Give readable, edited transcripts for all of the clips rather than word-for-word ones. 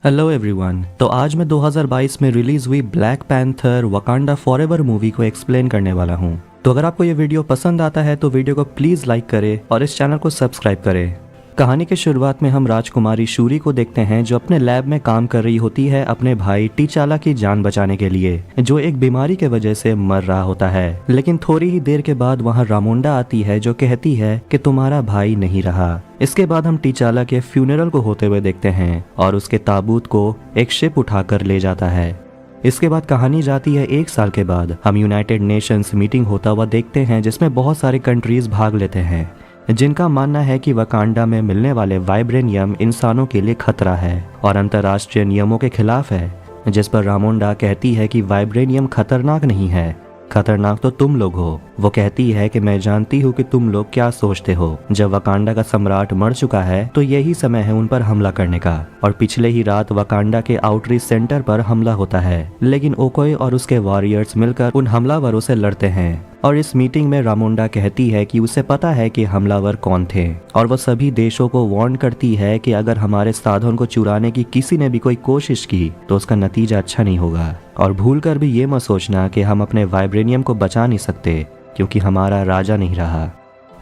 Hello everyone. तो आज मैं 2022 में रिलीज हुई black panther Wakanda forever movie को एक्सप्लेन करने वाला हूँ। तो अगर आपको ये वीडियो पसंद आता है तो वीडियो को प्लीज लाइक करें और इस चैनल को सब्सक्राइब करें। कहानी के शुरुआत में हम राजकुमारी शूरी को देखते हैं जो अपने लैब में काम कर रही होती है अपने भाई टीचाला की जान बचाने के लिए, जो एक बीमारी के वजह से मर रहा होता है। लेकिन थोड़ी ही देर के बाद वहाँ रामोंडा आती है जो कहती है कि तुम्हारा भाई नहीं रहा। इसके बाद हम टीचाला के फ्यूनरल को होते हुए देखते हैं और उसके ताबूत को एक शिप उठाकर ले जाता है। इसके बाद कहानी जाती है 1 साल के बाद। हम यूनाइटेड नेशंस मीटिंग होता हुआ देखते हैं जिसमें बहुत सारे कंट्रीज भाग लेते हैं जिनका मानना है कि वकांडा में मिलने वाले वाइब्रेनियम इंसानों के लिए खतरा है और अंतर्राष्ट्रीय नियमों के खिलाफ है, जिस पर रामोंडा कहती है कि वाइब्रेनियम खतरनाक नहीं है, खतरनाक तो तुम लोग हो। वो कहती है कि मैं जानती हूँ कि तुम लोग क्या सोचते हो। जब वकांडा का सम्राट मर चुका है तो यही समय है उन पर हमला करने का। और पिछले ही रात वकांडा के आउटरीच सेंटर पर हमला होता है, लेकिन ओकोई और उसके वॉरियर्स मिलकर उन हमलावरों से लड़ते हैं। और इस मीटिंग में रामोंडा कहती है कि उसे पता है कि हमलावर कौन थे और वह सभी देशों को वार्न करती है कि अगर हमारे साधन को चुराने की किसी ने भी कोई कोशिश की तो उसका नतीजा अच्छा नहीं होगा। और भूलकर भी ये मत सोचना कि हम अपने वाइब्रेनियम को बचा नहीं सकते क्योंकि हमारा राजा नहीं रहा।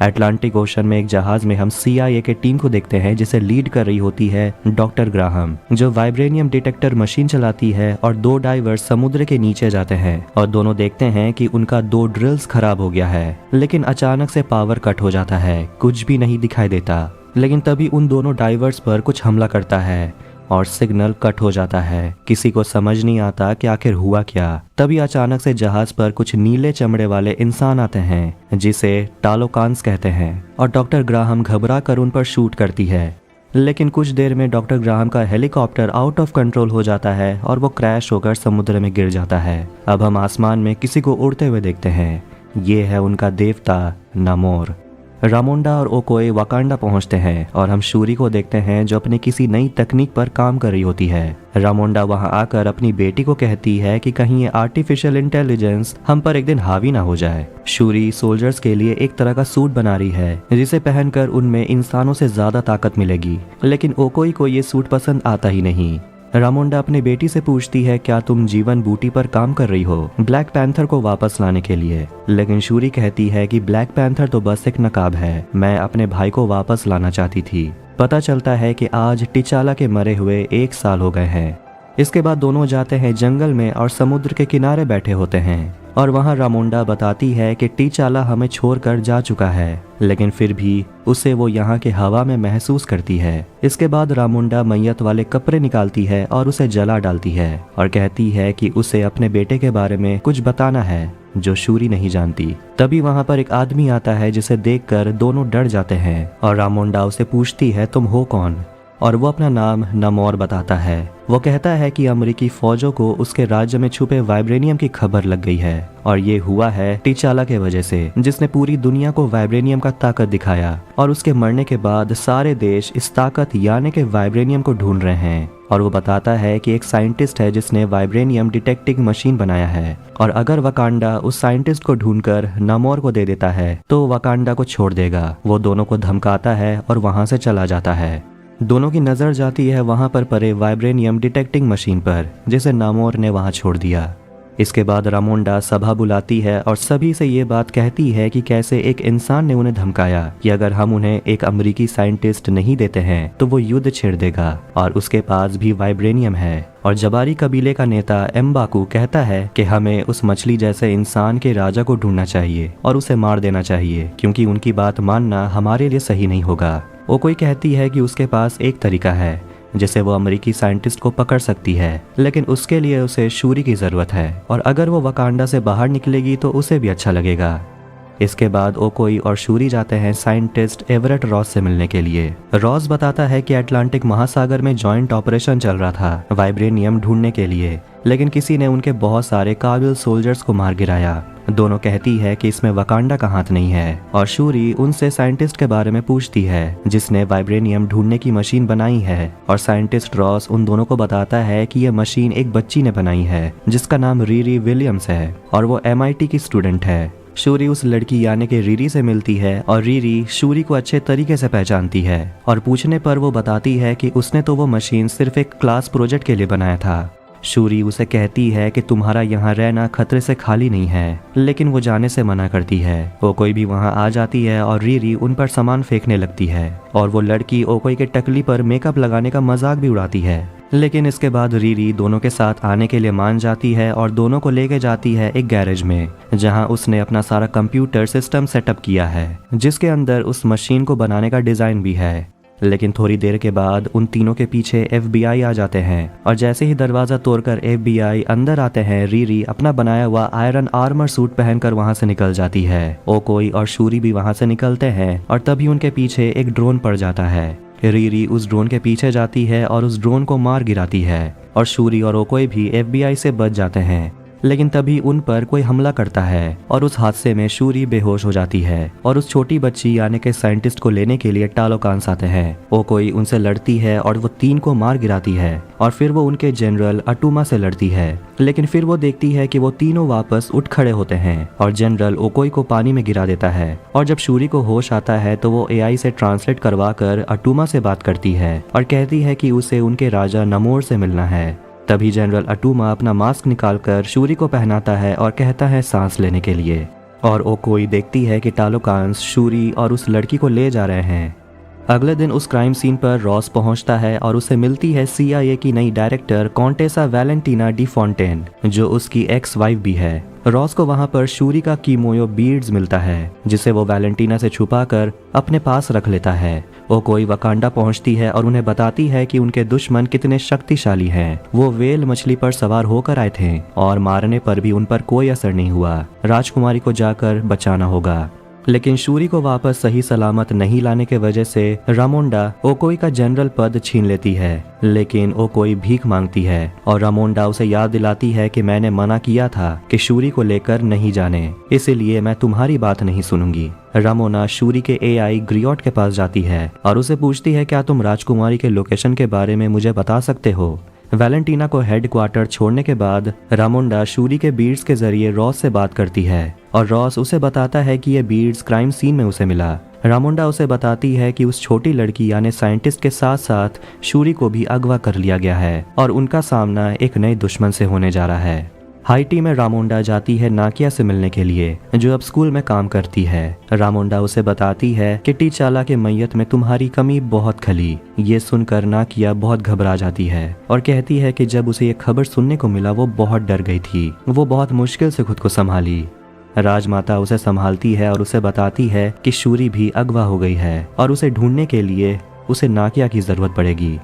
अटलांटिक ओशन में एक जहाज में हम CIA के टीम को देखते हैं जिसे लीड कर रही होती है डॉक्टर ग्राहम, जो वाइब्रेनियम डिटेक्टर मशीन चलाती है। और 2 डाइवर्स समुद्र के नीचे जाते हैं और दोनों देखते हैं कि उनका 2 ड्रिल्स खराब हो गया है। लेकिन अचानक से पावर कट हो जाता है, कुछ भी नहीं दिखाई देता। लेकिन तभी उन दोनों डाइवर्स पर कुछ हमला करता है और सिग्नल कट हो जाता है। किसी को समझ नहीं आता कि आखिर हुआ क्या। तभी अचानक से जहाज पर कुछ नीले चमड़े वाले इंसान आते हैं जिसे टालोकांस कहते हैं और डॉक्टर ग्राहम घबरा कर उन पर शूट करती है। लेकिन कुछ देर में डॉक्टर ग्राहम का हेलीकॉप्टर आउट ऑफ कंट्रोल हो जाता है और वो क्रैश होकर समुद्र में गिर जाता है। अब हम आसमान में किसी को उड़ते हुए देखते हैं। ये है उनका देवता नामोर। रामोंडा और ओकोई वकांडा पहुंचते हैं और हम शूरी को देखते हैं जो अपनी किसी नई तकनीक पर काम कर रही होती है। रामोंडा वहां आकर अपनी बेटी को कहती है कि कहीं ये आर्टिफिशियल इंटेलिजेंस हम पर एक दिन हावी ना हो जाए। शूरी सोल्जर्स के लिए एक तरह का सूट बना रही है जिसे पहनकर उनमें इंसानों से ज्यादा ताकत मिलेगी, लेकिन ओकोई को ये सूट पसंद आता ही नहीं। रामोंडा अपनी बेटी से पूछती है क्या तुम जीवन बूटी पर काम कर रही हो ब्लैक पैंथर को वापस लाने के लिए, लेकिन शूरी कहती है कि ब्लैक पैंथर तो बस एक नकाब है, मैं अपने भाई को वापस लाना चाहती थी। पता चलता है कि आज टीचाला के मरे हुए 1 साल हो गए हैं। इसके बाद दोनों जाते हैं जंगल में और समुद्र के किनारे बैठे होते हैं और वहां रामोंडा बताती है कि टीचाला हमें छोड़कर जा चुका है, लेकिन फिर भी उसे वो यहाँ के हवा में महसूस करती है। इसके बाद रामोंडा मैयत वाले कपड़े निकालती है और उसे जला डालती है और कहती है कि उसे अपने बेटे के बारे में कुछ बताना है जो शूरी नहीं जानती। तभी वहाँ पर एक आदमी आता है जिसे देखकर दोनों डर जाते हैं और रामोंडा उसे पूछती है तुम हो कौन, और वो अपना नाम नामोर बताता है। वो कहता है कि अमेरिकी फौजों को उसके राज्य में छुपे वाइब्रेनियम की खबर लग गई है और ये हुआ है टीचाला के वजह से, जिसने पूरी दुनिया को वाइब्रेनियम का ताकत दिखाया। और उसके मरने के बाद सारे देश इस ताकत यानी के वाइब्रेनियम को ढूंढ रहे हैं। और वो बताता है कि एक साइंटिस्ट है जिसने वाइब्रेनियम डिटेक्टिंग मशीन बनाया है और अगर वकांडा उस साइंटिस्ट को ढूंढकर नामोर को दे देता है तो वकांडा को छोड़ देगा। वो दोनों को धमकाता है और वहां से चला जाता है। दोनों की नजर जाती है वहां पर पड़े वाइब्रेनियम डिटेक्टिंग मशीन पर जिसे नामोर ने वहां छोड़ दिया। इसके बाद रामोंडा सभा बुलाती है और सभी से ये बात कहती है कि कैसे एक इंसान ने उन्हें धमकाया कि अगर हम उन्हें एक अमेरिकी साइंटिस्ट नहीं देते हैं तो वो युद्ध छेड़ देगा और उसके पास भी वाइब्रेनियम है। और जबारी कबीले का नेता एम्बाकू कहता है कि हमें उस मछली जैसे इंसान के राजा को ढूंढना चाहिए और उसे मार देना चाहिए क्योंकि उनकी बात मानना हमारे लिए सही नहीं होगा। ओकोई कहती है कि उसके पास एक तरीका है जिसे वो अमेरिकी साइंटिस्ट को पकड़ सकती है, लेकिन उसके लिए उसे शूरी की जरूरत है और अगर वो वकांडा से बाहर निकलेगी तो उसे भी अच्छा लगेगा। इसके बाद ओकोई और शूरी जाते हैं साइंटिस्ट एवरेट रॉस से मिलने के लिए। रॉस बताता है कि अटलांटिक महासागर में जॉइंट ऑपरेशन चल रहा था वाइब्रेनियम ढूंढने के लिए, लेकिन किसी ने उनके बहुत सारे काबिल सोल्जर्स को मार गिराया। दोनों कहती है कि इसमें वकांडा का हाथ नहीं है और शूरी उनसे साइंटिस्ट के बारे में पूछती है जिसने वाइब्रेनियम ढूंढने की मशीन बनाई है। और साइंटिस्ट रॉस उन दोनों को बताता है कि यह मशीन एक बच्ची ने बनाई है जिसका नाम रीरी विलियम्स है और वो MIT की स्टूडेंट है। शूरी उस लड़की यानी कि रीरी से मिलती है और रीरी शूरी को अच्छे तरीके से पहचानती है और पूछने पर वो बताती है कि उसने तो वो मशीन सिर्फ एक क्लास प्रोजेक्ट के लिए बनाया था। शूरी उसे कहती है कि तुम्हारा यहाँ रहना खतरे से खाली नहीं है, लेकिन वो जाने से मना करती है। ओकोई भी वहाँ आ जाती है और रीरी उन पर सामान फेंकने लगती है और वो लड़की ओकोई के टकली पर मेकअप लगाने का मजाक भी उड़ाती है। लेकिन इसके बाद रीरी दोनों के साथ आने के लिए मान जाती है और दोनों को लेके जाती है एक गैरेज में, जहां उसने अपना सारा कंप्यूटर सिस्टम सेटअप किया है, जिसके अंदर उस मशीन को बनाने का डिजाइन भी है। लेकिन थोड़ी देर के बाद उन तीनों के पीछे FBI आ जाते हैं और जैसे ही दरवाजा तोड़कर FBI अंदर आते हैं, रीरी अपना बनाया हुआ आयरन आर्मर सूट पहनकर वहां से निकल जाती है। ओकोई और शूरी भी वहां से निकलते हैं और तभी उनके पीछे एक ड्रोन पड़ जाता है। रीरी उस ड्रोन के पीछे जाती है और उस ड्रोन को मार गिराती है और शूरी और ओकोई भी FBI से बच जाते हैं। लेकिन तभी उन पर कोई हमला करता है और उस हादसे में शूरी बेहोश हो जाती है और उस छोटी बच्ची यानी कि साइंटिस्ट को लेने के लिए टालोकांस आते हैं। ओकोई उनसे लड़ती है और वो 3 को मार गिराती है और फिर वो उनके जनरल अटुमा से लड़ती है। लेकिन फिर वो देखती है कि वो तीनों वापस उठ खड़े होते हैं और जनरल ओकोई को पानी में गिरा देता है। और जब शूरी को होश आता है तो वो AI से ट्रांसलेट करवा कर अटुमा से बात करती है और कहती है कि उसे उनके राजा नमोर से मिलना है। तभी जनरल अटुमा अपना मास्क निकालकर शूरी को पहनाता है और कहता है सांस लेने के लिए। और ओकोई देखती है कि टालोकांस शूरी और उस लड़की को ले जा रहे हैं। अगले दिन उस क्राइम सीन पर रॉस पहुंचता है और उसे मिलती है CIA की नई director Contessa Valentina D Fontaine, जो उसकी एक्स वाइफ भी है। रॉस को वहां पर शूरी का कीमोयो बीड्स मिलता है, जिसे वो वैलेंटीना से छुपाकर अपने पास रख लेता है। ओकोई वकांडा पहुंचती है और उन्हें बताती है कि उनके दुश्मन कितने शक्तिशाली हैं। वो वेल मछली पर सवार होकर आए थे और मारने पर भी उन पर कोई असर नहीं हुआ। राजकुमारी को जाकर बचाना होगा। लेकिन शूरी को वापस सही सलामत नहीं लाने के वजह से रामोंडा ओकोई का जनरल पद छीन लेती है। लेकिन ओकोई भीख मांगती है और रामोंडा उसे याद दिलाती है कि मैंने मना किया था कि शूरी को लेकर नहीं जाने, इसीलिए मैं तुम्हारी बात नहीं सुनूंगी। रामोना शूरी के AI ग्रियोट के पास जाती है और उसे पूछती है, क्या तुम राजकुमारी के लोकेशन के बारे में मुझे बता सकते हो। वैलेंटीना को हेडक्वार्टर छोड़ने के बाद रामोंडा शूरी के बीड्स के जरिए रॉस से बात करती है और रॉस उसे बताता है कि ये बीड्स क्राइम सीन में उसे मिला। रामोंडा उसे बताती है कि उस छोटी लड़की यानी साइंटिस्ट के साथ साथ शूरी को भी अगवा कर लिया गया है और उनका सामना एक नए दुश्मन से होने जा रहा है। हाइटी में रामोंडा जाती है नाकिया से मिलने के लिए, जो अब स्कूल में काम करती है। रामोंडा उसे बताती है कि टीचाला के मैयत में तुम्हारी कमी बहुत खली। ये सुनकर नाकिया बहुत घबरा जाती है और कहती है कि जब उसे ये खबर सुनने को मिला वो बहुत डर गई थी। वो बहुत मुश्किल से खुद को संभाली। राजमाता उसे संभालती है और उसे बताती है कि शूरी भी अगवा हो गई है और उसे ढूंढने के लिए उसे नाकिया की जरूरत पड़ेगी।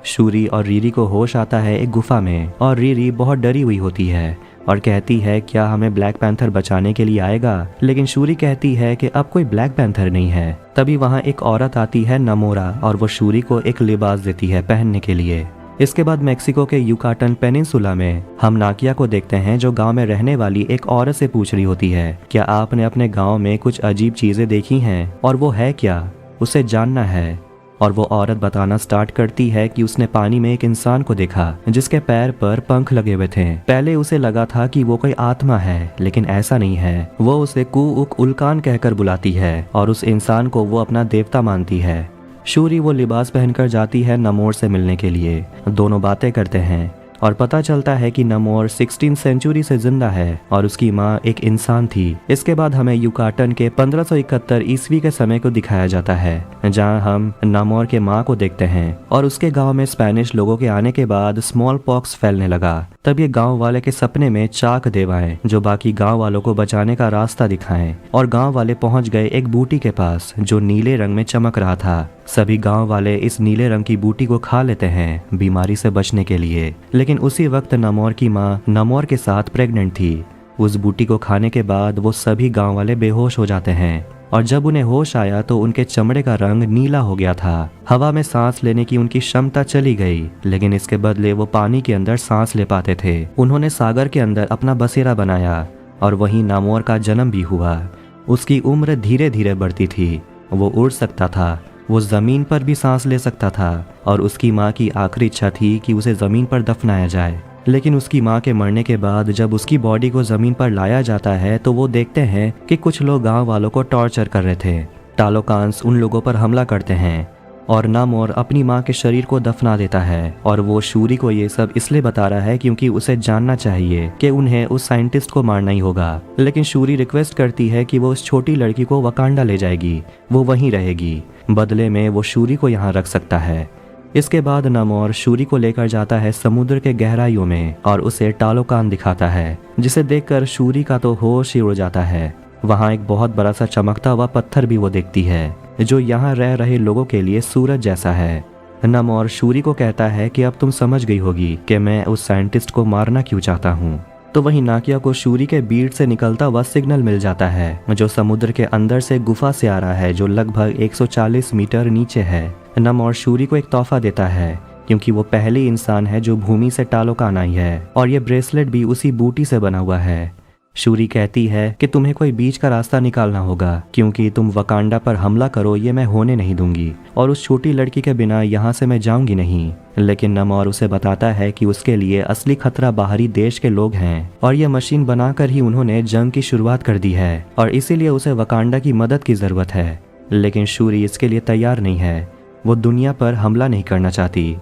शूरी और रीरी को होश आता है एक गुफा में और रीरी बहुत डरी हुई होती है और कहती है, क्या हमें ब्लैक पैंथर बचाने के लिए आएगा। लेकिन शूरी कहती है कि अब कोई ब्लैक पैंथर नहीं है। तभी वहाँ एक औरत आती है नमोरा और वो शूरी को एक लिबास देती है पहनने के लिए। इसके बाद मेक्सिको के युकाटन पेनिनसुला में हम नाकिया को देखते हैं, जो गांव में रहने वाली एक औरत से पूछ रही होती है, क्या आपने अपने गांव में कुछ अजीब चीजें देखी हैं और वो है क्या, उसे जानना है। और वो औरत बताना स्टार्ट करती है कि उसने पानी में एक इंसान को देखा जिसके पैर पर पंख लगे हुए थे। पहले उसे लगा था कि वो कोई आत्मा है, लेकिन ऐसा नहीं है। वो उसे कुउक उल्कान कहकर बुलाती है और उस इंसान को वो अपना देवता मानती है। शूरी वो लिबास पहनकर जाती है नमोर से मिलने के लिए। दोनों बातें करते हैं और पता चलता है कि नमोर 16वीं सेंचुरी से जिंदा है और उसकी माँ एक इंसान थी। इसके बाद हमें युकाटन के 1571 ईस्वी के समय को दिखाया जाता है, जहाँ हम नमोर के माँ को देखते हैं और उसके गांव में स्पेनिश लोगों के आने के बाद स्मॉल पॉक्स फैलने लगा। तब ये गांव वाले के सपने में चाक देव आए जो बाकी गांव वालों को बचाने का रास्ता दिखाएं और गांव वाले पहुंच गए एक बूटी के पास जो नीले रंग में चमक रहा था। सभी गांव वाले इस नीले रंग की बूटी को खा लेते हैं बीमारी से बचने के लिए। लेकिन उसी वक्त नमोर की माँ नमोर के साथ प्रेग्नेंट थी। उस बूटी को खाने के बाद वो सभी गांव वाले बेहोश हो जाते हैं और जब उन्हें होश आया तो उनके चमड़े का रंग नीला हो गया था। हवा में सांस लेने की उनकी क्षमता चली गई, लेकिन इसके बदले वो पानी के अंदर सांस ले पाते थे। उन्होंने सागर के अंदर अपना बसेरा बनाया और वहीं नमोर का जन्म भी हुआ। उसकी उम्र धीरे धीरे बढ़ती थी। वो उड़ सकता था, वो जमीन पर भी सांस ले सकता था और उसकी माँ की आखिरी इच्छा थी कि उसे जमीन पर दफनाया जाए। लेकिन उसकी माँ के मरने के बाद जब उसकी बॉडी को जमीन पर लाया जाता है तो वो देखते हैं कि कुछ लोग गांव वालों को टॉर्चर कर रहे थे। टालोकांस उन लोगों पर हमला करते हैं और नामोर अपनी माँ के शरीर को दफना देता है और वो शूरी को ये सब इसलिए बता रहा है क्योंकि उसे जानना चाहिए कि उन्हें उस साइंटिस्ट को मारना ही होगा। लेकिन शूरी रिक्वेस्ट करती है कि वो उस छोटी लड़की को वकांडा ले जाएगी, वो वहीं रहेगी, बदले में वो शूरी को यहाँ रख सकता है। इसके बाद नामोर शूरी को लेकर जाता है समुद्र के गहराइयों में और उसे टालोकान दिखाता है, जिसे देखकर शूरी का तो होश ही उड़ जाता है। वहाँ एक बहुत बड़ा सा चमकता हुआ पत्थर भी वो देखती है जो यहाँ रह रहे लोगों के लिए सूरज जैसा है। नामोर शूरी को कहता है कि अब तुम समझ गई होगी कि मैं उस साइंटिस्ट को मारना क्यों चाहता हूँ। तो वहीं नाकिया को शूरी के बीट से निकलता हुआ सिग्नल मिल जाता है जो समुद्र के अंदर से गुफा से आ रहा है जो लगभग 140 मीटर नीचे है। नामोर शूरी को एक तोहफा देता है क्योंकि वो पहली इंसान है जो भूमि से टालोकान आई है और ये ब्रेसलेट भी उसी बूटी से बना हुआ है। शूरी कहती है कि तुम्हें कोई बीच का रास्ता निकालना होगा क्योंकि तुम वकांडा पर हमला करो ये मैं होने नहीं दूंगी और उस छोटी लड़की के बिना यहाँ से मैं जाऊंगी नहीं। लेकिन नामोर उसे बताता है कि उसके लिए असली खतरा बाहरी देश के लोग हैं और ये मशीन बनाकर ही उन्होंने जंग की शुरुआत कर दी है और इसीलिए उसे वकांडा की मदद की जरूरत है। लेकिन शूरी इसके लिए तैयार नहीं है, वो दुनिया पर हमला नहीं करना चाहती।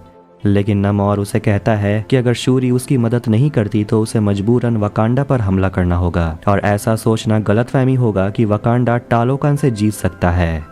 लेकिन नामोर उसे कहता है कि अगर शूरी उसकी मदद नहीं करती तो उसे मजबूरन वकांडा पर हमला करना होगा और ऐसा सोचना गलतफहमी होगा कि वकांडा टालोकान से जीत सकता है।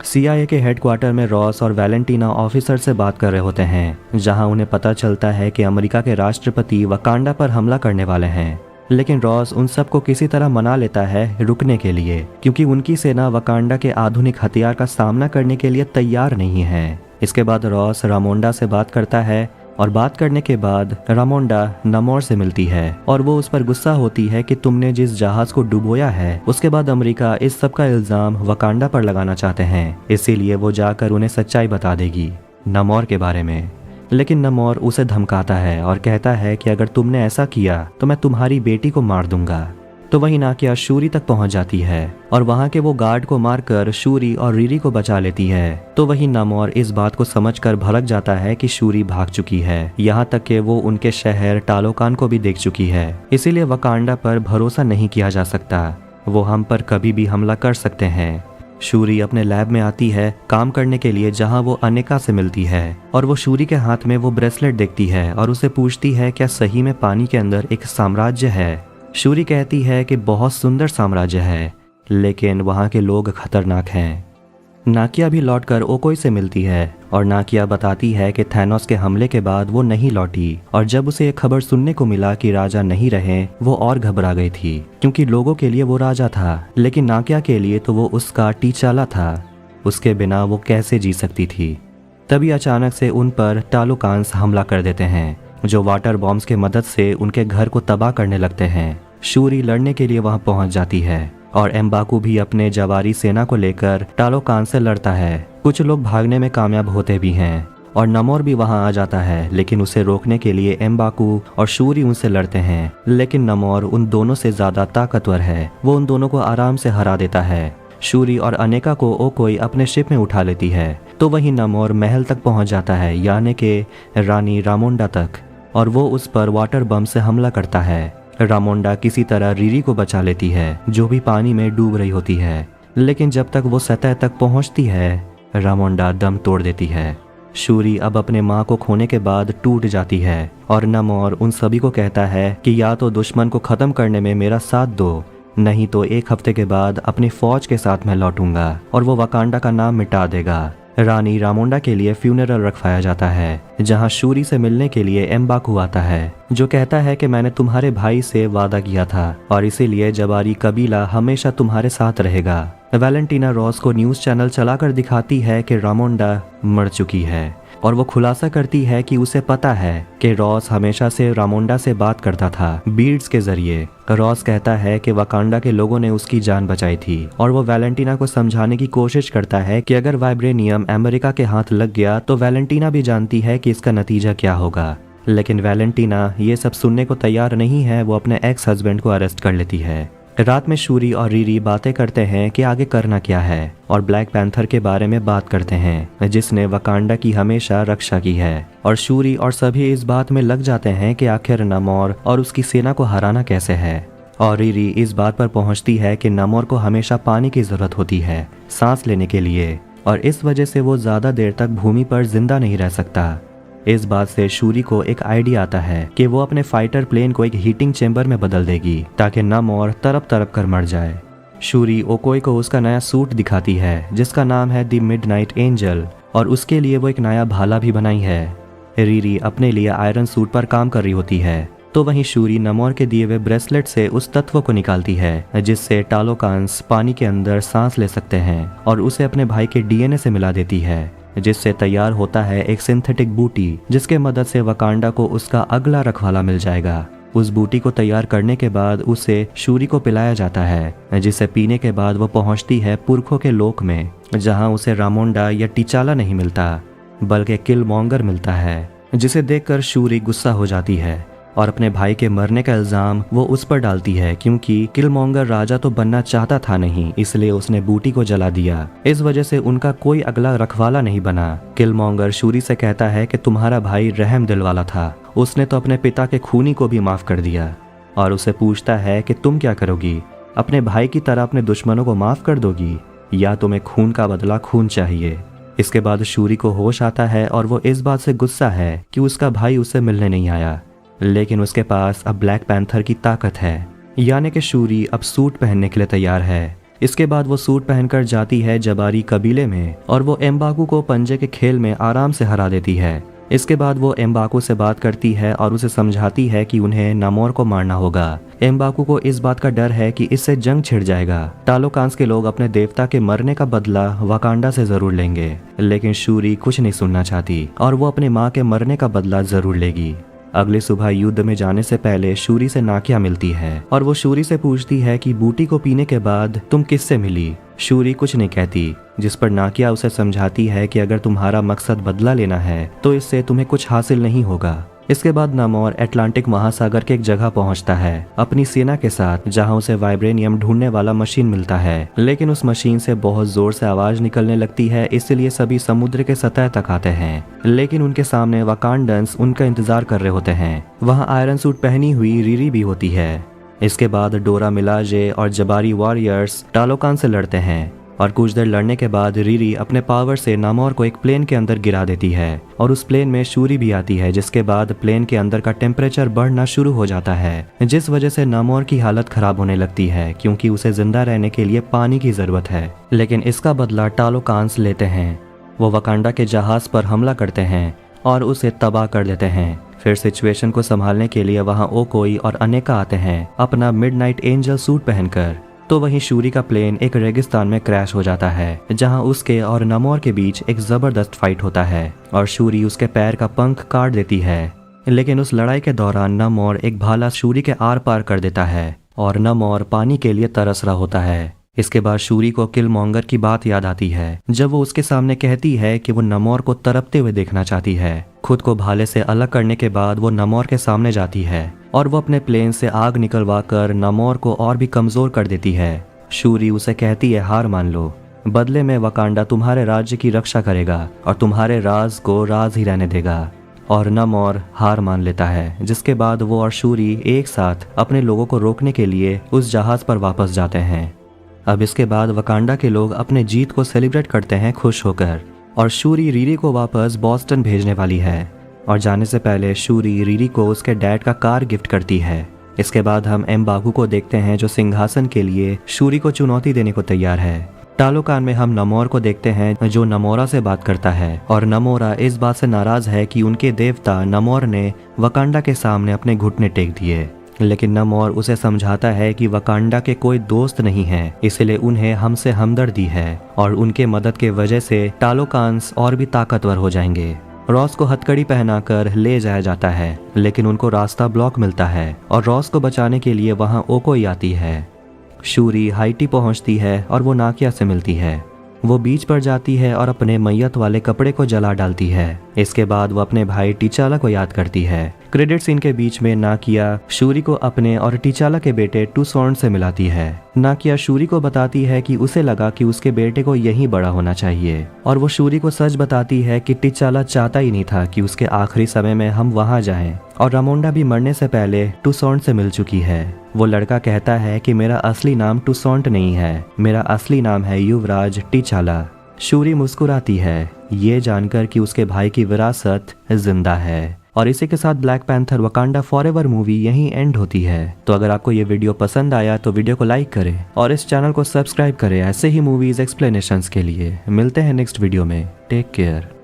CIA के हेडक्वार्टर में रॉस और वैलेंटीना ऑफिसर से बात कर रहे होते हैं जहां उन्हें पता चलता है कि अमेरिका के राष्ट्रपति वकांडा पर हमला करने वाले हैं। लेकिन रॉस उन सबको किसी तरह मना लेता है रुकने के लिए क्योंकि उनकी सेना वकांडा के आधुनिक हथियार का सामना करने के लिए तैयार नहीं है। इसके बाद रॉस रामोंडा से बात करता है और बात करने के बाद रामोंडा नामोर से मिलती है और वो उस पर गुस्सा होती है कि तुमने जिस जहाज को डुबोया है उसके बाद अमेरिका इस सब का इल्जाम वकांडा पर लगाना चाहते हैं, इसीलिए वो जाकर उन्हें सच्चाई बता देगी नामोर के बारे में। लेकिन नामोर उसे धमकाता है और कहता है कि अगर तुमने ऐसा किया तो मैं तुम्हारी बेटी को मार दूंगा। तो वहीं नाकिया शूरी तक पहुंच जाती है और वहां के वो गार्ड को मारकर शूरी और रीरी को बचा लेती है। तो वहीं नामोर इस बात को समझकर भड़क जाता है कि शूरी भाग चुकी है, यहाँ तक कि वो उनके शहर टालोकान को भी देख चुकी है, इसीलिए वकांडा पर भरोसा नहीं किया जा सकता, वो हम पर कभी भी हमला कर सकते हैं। शूरी अपने लैब में आती है काम करने के लिए जहां वो अनेका से मिलती है और वो शूरी के हाथ में वो ब्रेसलेट देखती है और उसे पूछती है क्या सही में पानी के अंदर एक साम्राज्य है। शूरी कहती है कि बहुत सुंदर साम्राज्य है लेकिन वहाँ के लोग खतरनाक हैं। नाकिया भी लौटकर ओकोई से मिलती है और नाकिया बताती है कि थैनोस के हमले के बाद वो नहीं लौटी और जब उसे एक खबर सुनने को मिला कि राजा नहीं रहे वो और घबरा गई थी क्योंकि लोगों के लिए वो राजा था लेकिन नाकिया के लिए तो वो उसका टीचाला था, उसके बिना वो कैसे जी सकती थी। तभी अचानक से उन पर टालोकांस हमला कर देते हैं जो वाटर बॉम्ब्स के मदद से उनके घर को तबाह करने लगते हैं। शूरी लड़ने के लिए वहां पहुंच जाती है और एम्बाकू भी अपने जवारी सेना को लेकर टालोकान से लड़ता है। कुछ लोग भागने में कामयाब होते भी हैं और नामोर भी वहां आ जाता है लेकिन उसे रोकने के लिए एम्बाकू और शूरी उनसे लड़ते हैं लेकिन नामोर उन दोनों से ज्यादा ताकतवर है, वो उन दोनों को आराम से हरा देता है। शूरी और अनेका को ओकोई अपने शिप में उठा लेती है। तो वहीं नामोर महल तक पहुंच जाता है यानी कि रानी रामोंडा तक और वो उस पर वाटर बम से हमला करता है। रामोंडा किसी तरह रीरी को बचा लेती है जो भी पानी में डूब रही होती है लेकिन जब तक वो सतह तक पहुंचती है रामोंडा दम तोड़ देती है। शूरी अब अपने माँ को खोने के बाद टूट जाती है और नामोर उन सभी को कहता है कि या तो दुश्मन को खत्म करने में मेरा साथ दो, नहीं तो 1 हफ्ते के बाद अपनी फौज के साथ मैं लौटूंगा और वो वकांडा का नाम मिटा देगा। रानी रामोंडा के लिए फ्यूनरल रखवाया जाता है जहां शूरी से मिलने के लिए एम्बाकू आता है जो कहता है कि मैंने तुम्हारे भाई से वादा किया था और इसीलिए जवारी कबीला हमेशा तुम्हारे साथ रहेगा। वैलेंटीना रॉस को न्यूज़ चैनल चलाकर दिखाती है कि रामोंडा मर चुकी है और वो खुलासा करती है कि उसे पता है कि रॉस हमेशा से रामोंडा से बात करता था बीड्स के जरिए। रॉस कहता है कि वकांडा के लोगों ने उसकी जान बचाई थी और वो वैलेंटीना को समझाने की कोशिश करता है कि अगर वाइब्रेनियम अमेरिका के हाथ लग गया तो वैलेंटीना भी जानती है कि इसका नतीजा क्या होगा। लेकिन वैलेंटीना ये सब सुनने को तैयार नहीं है, वो अपने एक्स हस्बैंड को अरेस्ट कर लेती है। रात में शूरी और रीरी बातें करते हैं कि आगे करना क्या है और ब्लैक पैंथर के बारे में बात करते हैं जिसने वकांडा की हमेशा रक्षा की है। और शूरी और सभी इस बात में लग जाते हैं कि आखिर नमोर और उसकी सेना को हराना कैसे है। और रीरी इस बात पर पहुंचती है कि नमोर को हमेशा पानी की जरूरत होती है सांस लेने के लिए, और इस वजह से वो ज्यादा देर तक भूमि पर जिंदा नहीं रह सकता। इस बात से शूरी को एक आइडिया आता है कि वो अपने फाइटर प्लेन को एक हीटिंग चेंबर में बदल देगी ताकि नमोर तड़प तड़प कर मर जाए। शूरी ओकोई को उसका नया सूट दिखाती है जिसका नाम है द मिडनाइट एंजल, और उसके लिए वो एक नया भाला भी बनाई है। रीरी अपने लिए आयरन सूट पर काम कर रही होती है, तो वहीं शूरी नमोर के दिए हुए ब्रेसलेट से उस तत्व को निकालती है जिससे टालोकांस पानी के अंदर सांस ले सकते हैं, और उसे अपने भाई के डीएनए से मिला देती है जिससे तैयार होता है एक सिंथेटिक बूटी जिसके मदद से वकांडा को उसका अगला रखवाला मिल जाएगा। उस बूटी को तैयार करने के बाद उसे शूरी को पिलाया जाता है जिसे पीने के बाद वो पहुंचती है पुरखों के लोक में, जहां उसे रामोंडा या टिचाला नहीं मिलता बल्कि किलमोंगर मिलता है, जिसे देखकर शूरी गुस्सा हो जाती है और अपने भाई के मरने का इल्जाम वो उस पर डालती है क्योंकि किलमोंगर राजा तो बनना चाहता था नहीं, इसलिए उसने बूटी को जला दिया। इस वजह से उनका कोई अगला रखवाला नहीं बना। किलमोंगर शूरी से कहता है कि तुम्हारा भाई रहम दिल वाला था, उसने तो अपने पिता के खूनी को भी माफ कर दिया, और उसे पूछता है कि तुम क्या करोगी, अपने भाई की तरह अपने दुश्मनों को माफ कर दोगी या तुम्हें खून का बदला खून चाहिए। इसके बाद शूरी को होश आता है और वो इस बात से गुस्सा है कि उसका भाई उसे मिलने नहीं आया, लेकिन उसके पास अब ब्लैक पैंथर की ताकत है, यानी कि शूरी अब सूट पहनने के लिए तैयार है। इसके बाद वो सूट पहनकर जाती है जबारी कबीले में और वो एम्बाकू को पंजे के खेल में आराम से हरा देती है। इसके बाद वो एम्बाकू से बात करती है और उसे समझाती है कि उन्हें नमोर को मारना होगा। एम्बाकू को इस बात का डर है कि इससे जंग छिड़ जाएगा। टालोकांस के लोग अपने देवता के मरने का बदला वकांडा से जरूर लेंगे, लेकिन शूरी कुछ नहीं सुनना चाहती और वो अपनी माँ के मरने का बदला जरूर लेगी। अगली सुबह युद्ध में जाने से पहले शूरी से नाकिया मिलती है और वो शूरी से पूछती है कि बूटी को पीने के बाद तुम किससे मिली। शूरी कुछ नहीं कहती, जिस पर नाकिया उसे समझाती है कि अगर तुम्हारा मकसद बदला लेना है तो इससे तुम्हें कुछ हासिल नहीं होगा। इसके बाद नमोर अटलांटिक महासागर के एक जगह पहुंचता है अपनी सेना के साथ, जहां उसे वाइब्रेनियम ढूंढने वाला मशीन मिलता है, लेकिन उस मशीन से बहुत जोर से आवाज निकलने लगती है, इसलिए सभी समुद्र के सतह तक आते हैं, लेकिन उनके सामने वकांडन्स उनका इंतजार कर रहे होते हैं। वहाँ आयरन सूट पहनी हुई रीरी भी होती है। इसके बाद डोरा मिलाजे और जबारी वॉरियर्स टालोकान से लड़ते हैं और कुछ देर लड़ने के बाद रीरी अपने पावर से नमोर को एक प्लेन के अंदर गिरा देती है और उस प्लेन में शूरी भी आती है, जिसके बाद प्लेन के अंदर का टेम्परेचर बढ़ना शुरू हो जाता है, जिस वजह से नमोर की हालत खराब होने लगती है क्योंकि उसे जिंदा रहने के लिए पानी की जरूरत है। लेकिन इसका बदला टालोकांस लेते हैं। वो वकांडा के जहाज पर हमला करते हैं और उसे तबाह कर देते हैं। फिर सिचुएशन को संभालने के लिए वहाँ ओकोई और अनेका आते हैं अपना मिडनाइट एंजल सूट पहनकर। तो वहीं शूरी का प्लेन एक रेगिस्तान में क्रैश हो जाता है, जहां उसके और नमोर के बीच एक जबरदस्त फाइट होता है और शूरी उसके पैर का पंख काट देती है। लेकिन उस लड़ाई के दौरान नमोर एक भाला शूरी के आर पार कर देता है और नमोर पानी के लिए तरस रहा होता है। इसके बाद शूरी को किलमोंगर की बात याद आती है जब वो उसके सामने कहती है कि वो नमोर को तड़पते हुए देखना चाहती है। खुद को भाले से अलग करने के बाद वो नमोर के सामने जाती है और वो अपने प्लेन से आग निकलवा कर नमोर को और भी कमजोर कर देती है। शूरी उसे कहती है हार मान लो, बदले में वकांडा तुम्हारे राज्य की रक्षा करेगा और तुम्हारे राज को राज ही रहने देगा। और नमोर हार मान लेता है, जिसके बाद वो और शूरी एक साथ अपने लोगों को रोकने के लिए उस जहाज पर वापस जाते हैं। अब इसके बाद वकांडा के लोग अपने जीत को सेलिब्रेट करते हैं खुश होकर, और शूरी रीरी को वापस बॉस्टन भेजने वाली है। और जाने से पहले शूरी रीरी को उसके डैड का कार गिफ्ट करती है। इसके बाद हम एम्बाकू को देखते हैं जो सिंहासन के लिए शूरी को चुनौती देने को तैयार है। टालोकान में हम नमोर को देखते हैं जो नमोरा से बात करता है और नमोरा इस बात से नाराज है कि उनके देवता नमोर ने वकांडा के सामने अपने घुटने टेक दिए, लेकिन नमोर उसे समझाता है कि वकांडा के कोई दोस्त नहीं है, इसलिए उन्हें हमसे हमदर्दी है और उनके मदद के वजह से टालोकांस और भी ताकतवर हो जाएंगे। रॉस को हथकड़ी पहनाकर ले जाया जाता है, लेकिन उनको रास्ता ब्लॉक मिलता है और रॉस को बचाने के लिए वहां ओकोई आती है। शूरी हाइटी पहुंचती है और वो नाकिया से मिलती है। वो बीच पर जाती है और अपने मैयत वाले कपड़े को जला डालती है। इसके बाद वो अपने भाई टीचाला को याद करती है। क्रेडिट सीन के बीच में नाकिया शूरी को अपने और टीचाला के बेटे टूसॉन से मिलाती है। नाकिया शूरी को बताती है कि उसे लगा कि उसके बेटे को यहीं बड़ा होना चाहिए, और वो शूरी को सच बताती है कि टीचाला चाहता ही नहीं था कि उसके आखिरी समय में हम वहां जाएं, और रामोंडा भी मरने से पहले टूसॉन से मिल चुकी है। वो लड़का कहता है कि मेरा असली नाम टूसॉन्ट नहीं है, मेरा असली नाम है युवराज टीचाला। शूरी मुस्कुराती है ये जानकर कि उसके भाई की विरासत जिंदा है। और इसी के साथ black panther Wakanda forever movie यहीं एंड होती है। तो अगर आपको ये वीडियो पसंद आया तो वीडियो को लाइक करें और इस चैनल को सब्सक्राइब करें ऐसे ही मूवीज एक्सप्लेनेशंस के लिए। मिलते हैं नेक्स्ट वीडियो में। Take care.